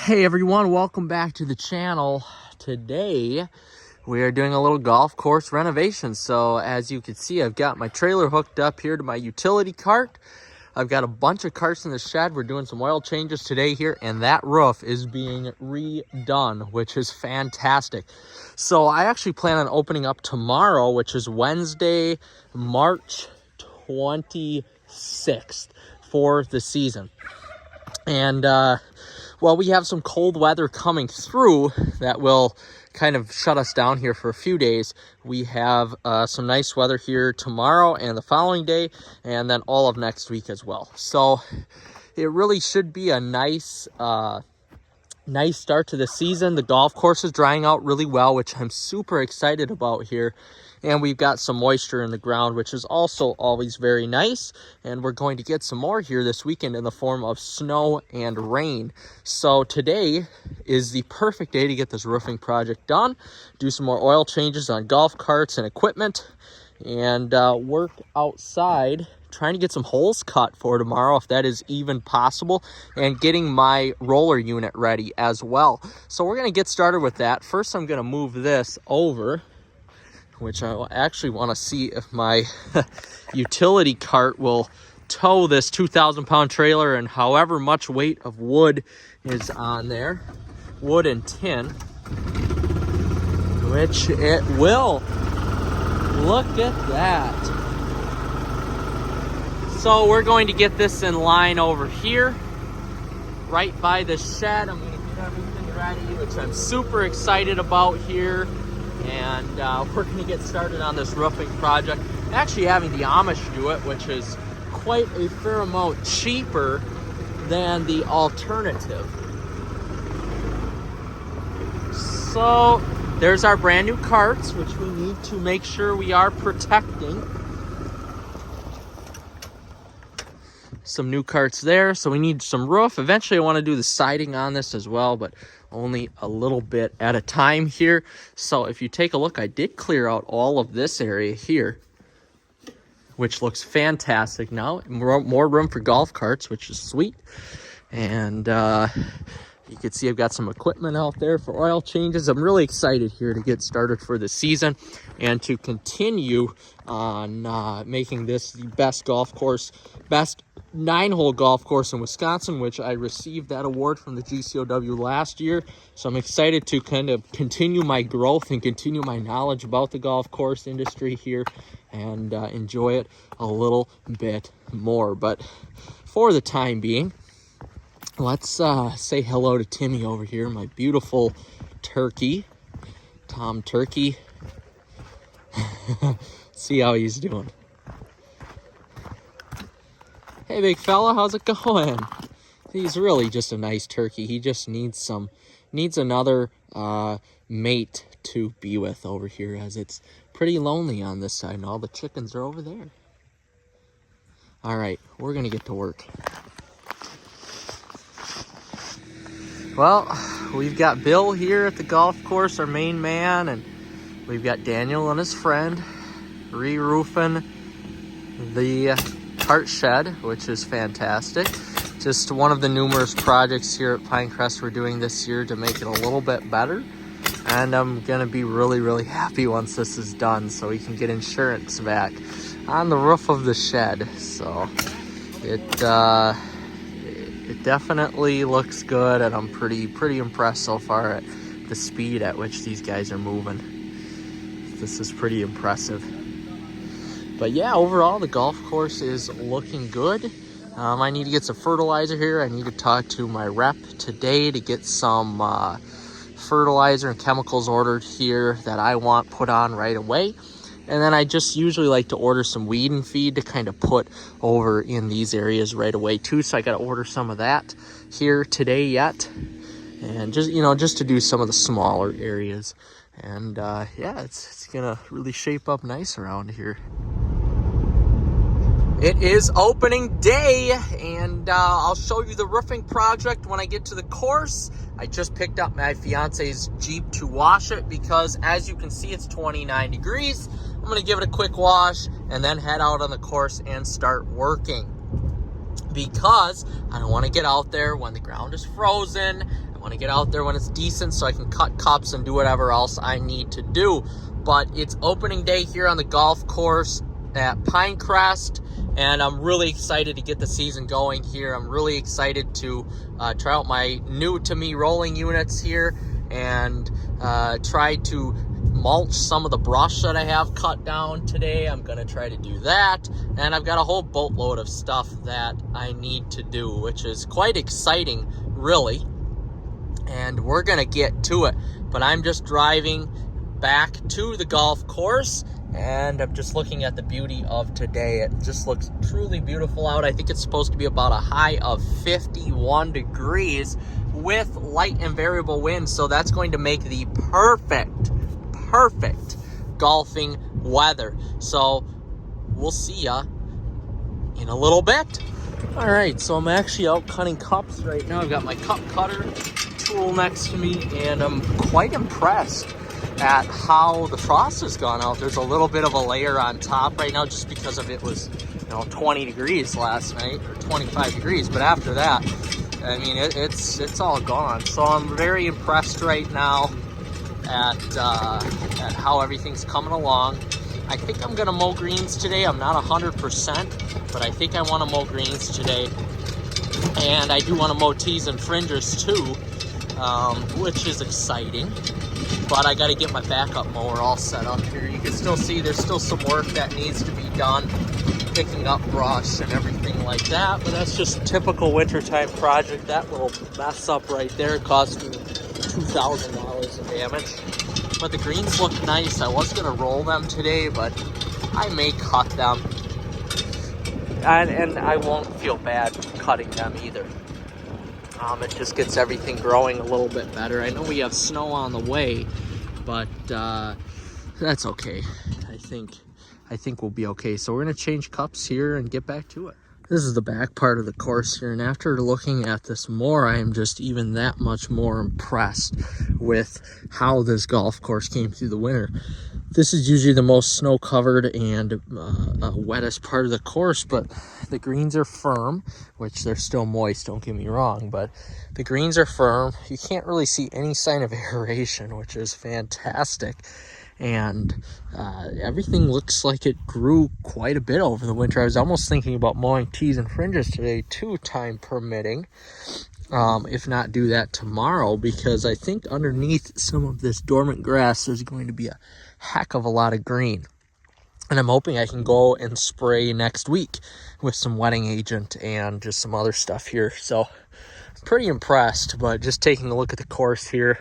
Hey everyone, welcome back to the channel. Today we are doing a little golf course renovation. So as you can see, I've got my trailer hooked up here to my utility cart. I've got a bunch of carts in the shed. We're doing some oil changes today here, and that roof is being redone, which is fantastic. So I actually plan on opening up tomorrow, which is Wednesday, March 26th for the season. And well, we have some cold weather coming through that will kind of shut us down here for a few days. We have some nice weather here tomorrow and the following day, and then all of next week as well. So it really should be a nice start to the season. The golf course is drying out really well, which I'm super excited about here. And we've got some moisture in the ground, which is also always very nice. And we're going to get some more here this weekend in the form of snow and rain. So today is the perfect day to get this roofing project done, do some more oil changes on golf carts and equipment, and work outside trying to get some holes cut for tomorrow, if that is even possible, and getting my roller unit ready as well. So we're going to get started with that. First, I'm going to move this over, which I actually want to see if my utility cart will tow this 2,000-pound trailer and however much weight of wood is on there, wood and tin, which it will. Look at that. So we're going to get this in line over here, right by the shed. I'm going to get everything ready, which I'm super excited about here. And we're going to get started on this roofing project. Actually having the Amish do it, which is quite a fair amount cheaper than the alternative. So there's our brand new carts, which we need to make sure we are protecting. Some new carts there, so we need some roof. Eventually I want to do the siding on this as well, but only a little bit at a time here. So if you take a look, I did clear out all of this area here, which looks fantastic now. More room for golf carts, which is sweet. And you can see I've got some equipment out there for oil changes. I'm really excited here to get started for the season and to continue on making this the best golf course, best 9-hole golf course in Wisconsin, which I received that award from the GCOW last year. So I'm excited to kind of continue my growth and continue my knowledge about the golf course industry here and enjoy it a little bit more. But for the time being, let's say hello to Timmy over here, my beautiful turkey, Tom Turkey. See how he's doing. Hey, big fella, how's it going? He's really just a nice turkey. He just needs another mate to be with over here, as it's pretty lonely on this side, and all the chickens are over there. All right, we're gonna get to work. Well, we've got Bill here at the golf course, our main man, and we've got Daniel and his friend re-roofing the cart shed, which is fantastic. Just one of the numerous projects here at Pinecrest we're doing this year to make it a little bit better. And I'm gonna be really, really happy once this is done, so we can get insurance back on the roof of the shed. So it definitely looks good, and I'm pretty impressed so far at the speed at which these guys are moving. This is pretty impressive. But yeah, overall the golf course is looking good. I need to get some fertilizer here. I need to talk to my rep today to get some fertilizer and chemicals ordered here that I want put on right away. And then I just usually like to order some weed and feed to kind of put over in these areas right away too. So I got to order some of that here today yet. And just to do some of the smaller areas. And yeah, it's gonna really shape up nice around here. It is opening day, and I'll show you the roofing project when I get to the course. I just picked up my fiance's Jeep to wash it because, as you can see, it's 29 degrees. I'm going to give it a quick wash and then head out on the course and start working, because I don't want to get out there when the ground is frozen. I want to get out there when it's decent so I can cut cups and do whatever else I need to do. But it's opening day here on the golf course at Pinecrest, and I'm really excited to get the season going here. I'm really excited to try out my new to me rolling units here and try to mulch some of the brush that I have cut down today. I'm gonna try to do that, and I've got a whole boatload of stuff that I need to do, which is quite exciting, really, and we're gonna get to it. But I'm just driving back to the golf course, and I'm just looking at the beauty of today. It just looks truly beautiful out. I think it's supposed to be about a high of 51 degrees with light and variable winds, so that's going to make the perfect golfing weather. So we'll see ya in a little bit. All right, so I'm actually out cutting cups right now. I've got my cup cutter tool next to me, and I'm quite impressed at how the frost has gone out. There's a little bit of a layer on top right now just because of it was 20 degrees last night, or 25 degrees, but after that, I mean, it's all gone. So I'm very impressed right now at how everything's coming along. I think I'm gonna mow greens today. I'm not 100%, but I think I want to mow greens today, and I do want to mow tees and fringes too, which is exciting. But I got to get my backup mower all set up here. You can still see there's still some work that needs to be done, picking up brush and everything like that, but that's just a typical wintertime project. That little mess up right there cost me $2,000 in damage. But the greens look nice. I was going to roll them today, but I may cut them. And I won't feel bad cutting them either. It just gets everything growing a little bit better. I know we have snow on the way, but that's okay. I think we'll be okay. So we're going to change cups here and get back to it. This is the back part of the course here, and after looking at this more, I am just even that much more impressed with how this golf course came through the winter. This is usually the most snow-covered and wettest part of the course, but the greens are firm, which they're still moist, don't get me wrong, but the greens are firm. You can't really see any sign of aeration, which is fantastic. And everything looks like it grew quite a bit over the winter. I was almost thinking about mowing tees and fringes today too, time permitting. If not, do that tomorrow, because I think underneath some of this dormant grass there's going to be a heck of a lot of green. And I'm hoping I can go and spray next week with some wetting agent and just some other stuff here. So pretty impressed, but just taking a look at the course here.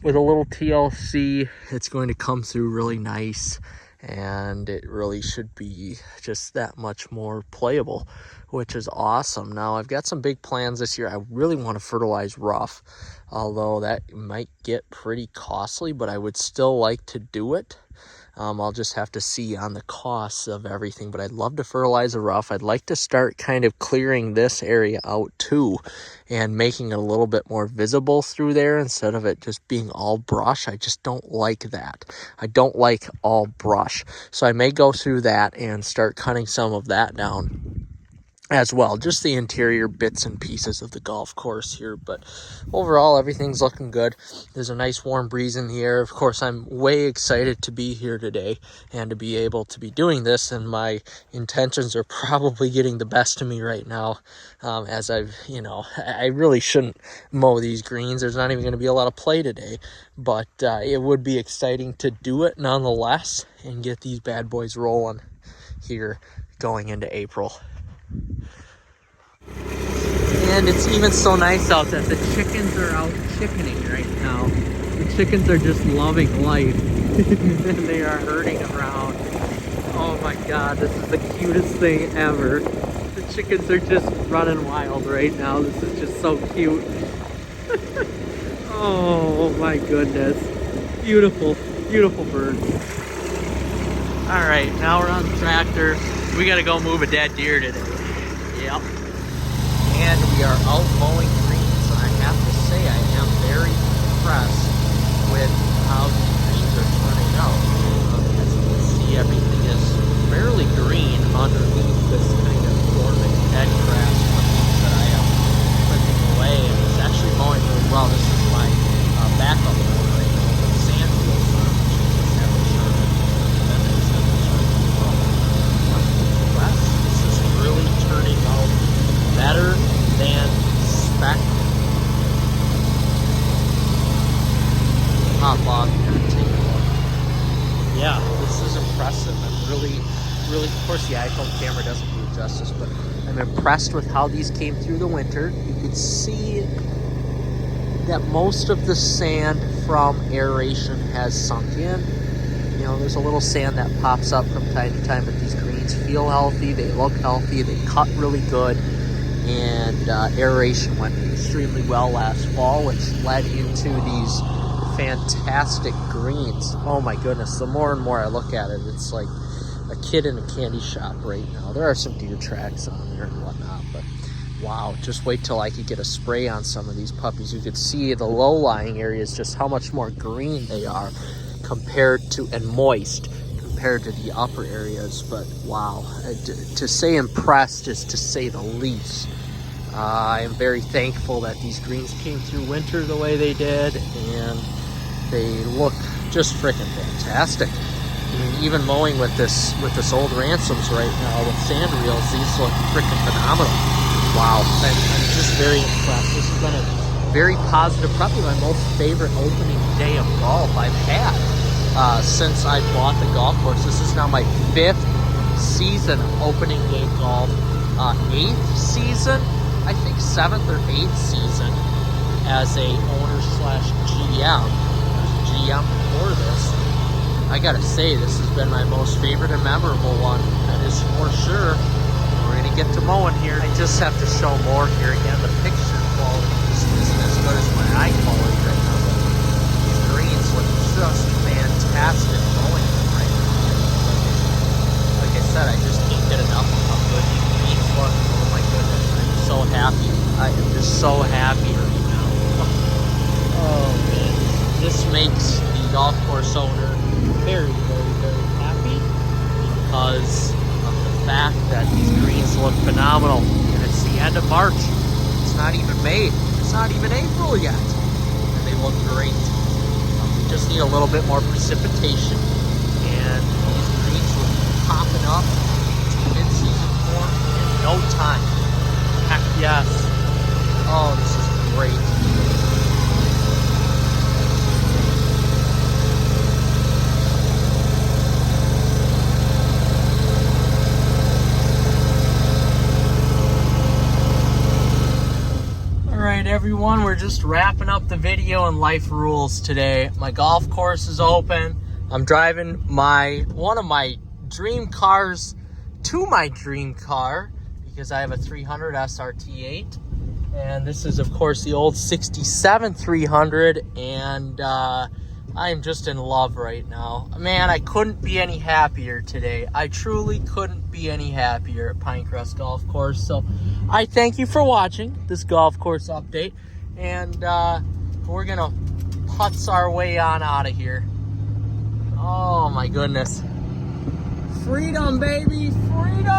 With a little TLC, it's going to come through really nice, and it really should be just that much more playable, which is awesome. Now, I've got some big plans this year. I really want to fertilize rough, although that might get pretty costly, but I would still like to do it. I'll just have to see on the costs of everything, but I'd love to fertilize the rough. I'd like to start kind of clearing this area out too and making it a little bit more visible through there instead of it just being all brush. I just don't like that. I don't like all brush. So I may go through that and start cutting some of that down as well, just the interior bits and pieces of the golf course here. But overall, everything's looking good. There's a nice warm breeze in the air. Of course, I'm way excited to be here today and to be able to be doing this, and my intentions are probably getting the best of me right now, as I really shouldn't mow these greens. There's not even going to be a lot of play today, but it would be exciting to do it nonetheless and get these bad boys rolling here going into April. And it's even so nice out that the chickens are out chickening right now. The chickens are just loving life. And they are herding around. Oh my god, this is the cutest thing ever. The chickens are just running wild right now. This is just so cute. Oh my goodness. Beautiful, beautiful birds. Alright, now we're on the tractor. We gotta go move a dead deer today. Yep. And we are out mowing greens, and I have to say I am very impressed with how these greens are turning out. As you can see, everything is fairly green underneath this kind of dormant dead grass that I am clipping away, and it's actually mowing really well. This hop off here and take a look. Yeah, this is impressive. I'm really, of course the iPhone camera doesn't do it justice, but I'm impressed with how these came through the winter. You can see that most of the sand from aeration has sunk in. You know, there's a little sand that pops up from time to time, but these greens feel healthy, they look healthy, they cut really good, and aeration went extremely well last fall, which led into these fantastic greens. Oh my goodness, the more and more I look at it, it's like a kid in a candy shop right now. There are some deer tracks on there and whatnot, but wow, just wait till I could get a spray on some of these puppies. You could see the low-lying areas, just how much more green they are compared to, and moist compared to the upper areas. But wow, to say impressed is to say the least. I am very thankful that these greens came through winter the way they did, and they look just freaking fantastic. I mean, even mowing with this old Ransoms right now with sand reels, these look freaking phenomenal. Wow, I'm just very impressed. This has been a very positive, probably my most favorite opening day of golf I've had since I bought the golf course. This is now my 5th season of opening day golf, 8th season, I think 7th or 8th season as a owner slash GM. As a GM before this. I gotta say, this has been my most favorite and memorable one. That is for sure. We're gonna get to mowing here. I just have to show more here again. The picture quality just isn't as good as my eye quality right now. But these greens look just fantastic mowing them right now. Like I said, I just can't get enough of how good these greens look. Oh my goodness, I'm so happy. I am just so happy right now. Oh man, this makes the golf course owner very, very, very happy because of the fact that these greens look phenomenal. And it's the end of March. It's not even May. It's not even April yet. And they look great. We just need a little bit more precipitation. And these greens will be popping up to mid-season form in no time. Heck yes. Oh, this is great. Alright everyone, we're just wrapping up the video on Life Rules today. My golf course is open. I'm driving one of my dream cars to my dream car because I have a 300 SRT8. And this is of course the old 67 300, and I am just in love right now. Man, I couldn't be any happier today. I truly couldn't be any happier at Pinecrest Golf Course. So I thank you for watching this golf course update. And we're going to putz our way on out of here. Oh my goodness. Freedom, baby. Freedom!